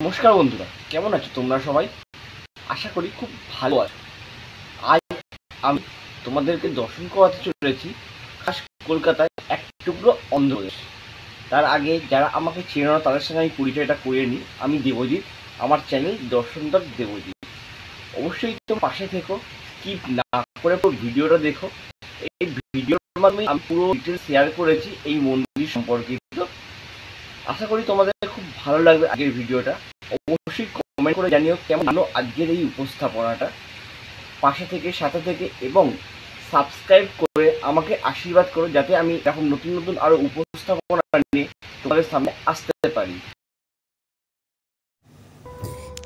নমস্কার বন্ধুরা, কেমন আছো তোমরা সবাই? আশা করি খুব ভালো আছো। আজ আমি তোমাদেরকে দর্শন করাতে চলেছি খাস কলকাতায় এক টুকরো অন্ধ্রপ্রদেশ। তার আগে যারা আমাকে চেনো না তাদের সঙ্গে আমি পরিচয়টা করে নিই। আমি দেবজিৎ, আমার চ্যানেল দর্শনদার দেবজিৎ। অবশ্যই তোমার পাশে থেকো, স্কিপ না করে পুরো ভিডিওটা দেখো। এই ভিডিওর মাধ্যমে আমি পুরো ডিটেলস শেয়ার করেছি এই মন্দির সম্পর্কিত। আশা করি তোমাদের খুব ভালো লাগবে আগের ভিডিওটা। অবশ্যই কমেন্ট করে জানিও কেমন হলো আজকের এই উপস্থাপনাটা। পাশে থেকে সাথে থেকে এবং সাবস্ক্রাইব করে আমাকে আশীর্বাদ করো, যাতে আমি এখন নতুন নতুন আরো উপস্থাপনা নিয়ে তোমাদের সামনে আসতে পারি।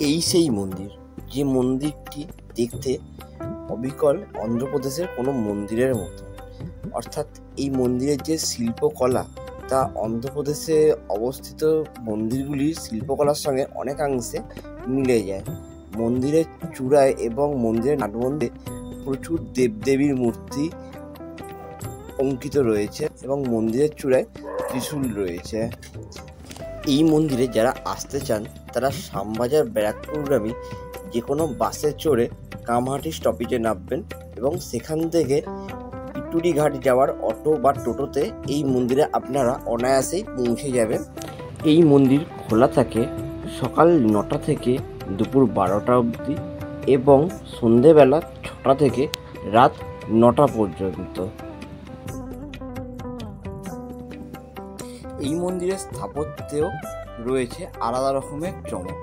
এই সেই মন্দির, যে মন্দিরটি দেখতে অবিকল অন্ধ্রপ্রদেশের কোনো মন্দিরের মতো। অর্থাৎ এই মন্দিরের যে শিল্পকলা তা অন্ধ্রপ্রদেশে অবস্থিত মন্দিরগুলির শিল্পকলার সঙ্গে অনেকাংশে মিলে যায়। মন্দিরের চূড়ায় এবং মন্দিরের নাটমন্দিরে প্রচুর দেবদেবীর মূর্তি অঙ্কিত রয়েছে এবং মন্দিরের চূড়ায় ত্রিশূল রয়েছে। এই মন্দিরে যারা আসতে চান তারা শ্যামবাজার ব্যারাকপুরগামী যে কোনো বাসে চড়ে কামহাটি স্টপেজে নামবেন এবং সেখান থেকে ইটুরি ঘাট যাওয়ার অটো বা টোটোতে এই মন্দিরে আপনারা অনায়াসেই পৌঁছে যাবেন। এই মন্দির খোলা থাকে সকাল 9টা থেকে দুপুর 12টা অবধি এবং সন্ধেবেলা 6টা থেকে রাত 9টা পর্যন্ত। এই মন্দিরের স্থাপত্যেও রয়েছে আলাদা রকমের চমক,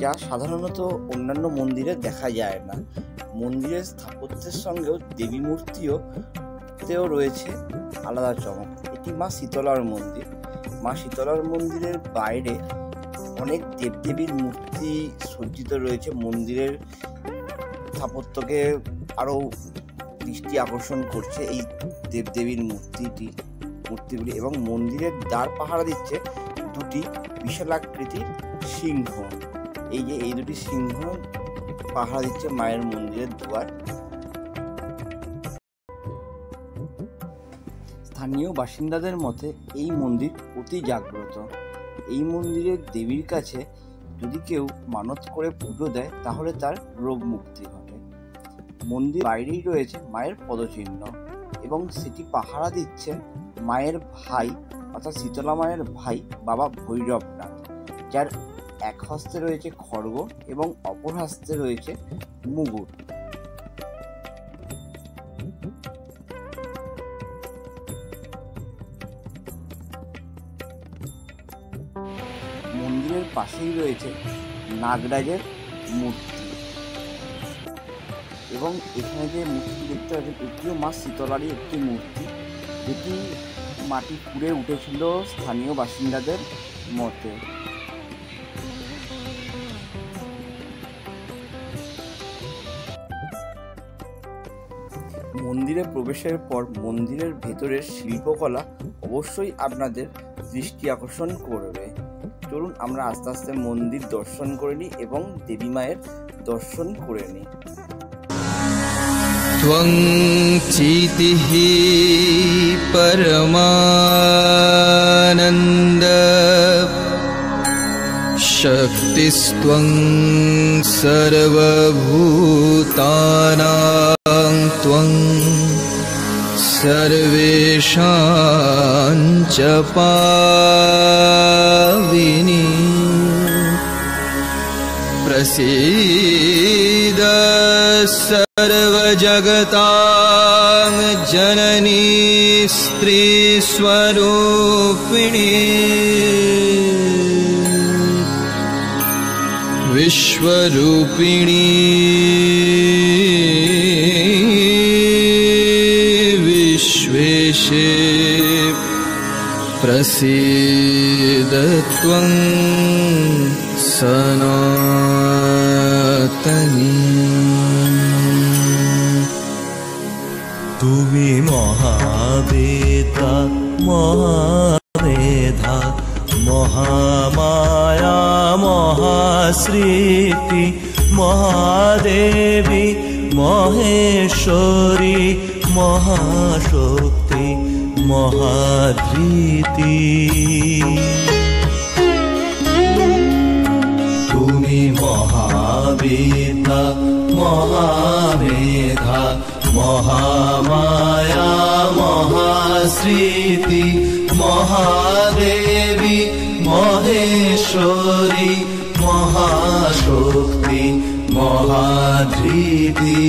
যা সাধারণত অন্যান্য মন্দিরে দেখা যায় না। মন্দিরের স্থাপত্যের সঙ্গেও দেবী মূর্তিতেও রয়েছে আলাদা চমক। এটি মা শীতলার মন্দির। মা শীতলার মন্দিরের বাইরে অনেক দেবদেবীর মূর্তি সজ্জিত রয়েছে। মন্দিরের স্থাপত্যকে আরও দৃষ্টি আকর্ষণ করছে এই দেবদেবীর মূর্তিগুলি এবং মন্দিরের দ্বার পাহারা দিচ্ছে দুটি বিশালাকৃতির সিংহ। এই দুটি সিংহ পাহারা দিচ্ছে মায়ের মন্দিরের দুয়ার। স্থানীয় বাসিন্দাদের মতে এই মন্দির অতি জাগ্রত। এই মন্দিরের দেবীর কাছে যদি কেউ মানত করে পুজো দেয় তাহলে তার রোগ মুক্তি ঘটে। মন্দির বাইরেই রয়েছে মায়ের পদচিহ্ন এবং সেটি পাহারা দিচ্ছে মায়ের ভাই অর্থাৎ শীতলা মায়ের ভাই বাবা ভৈরবনাথ, যার এক হস্তে রয়েছে খড়গ এবং অপর হস্তে রয়েছে মুগুর। মন্দিরের পাশেই রয়েছে নাগরাজের মূর্তি এবং এখানে যে মূর্তি দেখতে পাচ্ছেন এটিও মা শীতলারই একটি মূর্তি, যেটি মাটি খুঁড়ে উঠেছিল স্থানীয় বাসিন্দাদের মতে। মন্দিরে প্রবেশের পর মন্দিরের ভেতরের শিল্পকলা অবশ্যই আপনাদের দৃষ্টি আকর্ষণ করবে। চলুন আমরা আস্তে আস্তে মন্দির দর্শন করে নিই এবং দেবী মায়ের দর্শন করে নিই। ত্বং চিতিঃ পরমানন্দ শক্তিস্ত্বং সর্বভূতানাং ত্বং সর্বেষাং চ পাবিনী প্রসীদ सर्वजगतां जननी स्त्रीस्वरूपिणी विश्वरूपिणी विश्वेशे प्रसीद त्वं सनातनी। তুমি মহাবেদা মহামেধা মহামায়া মহাস্মৃতি মহাদেবী মহেশ্বরী মহাশক্তি মহাধৃতি। মহাবিদ্যা মহামেধা মহামায়া মহাস্মৃতি মহাদেবী মহেশ্বরী মহাশক্তি মহাধৃতি।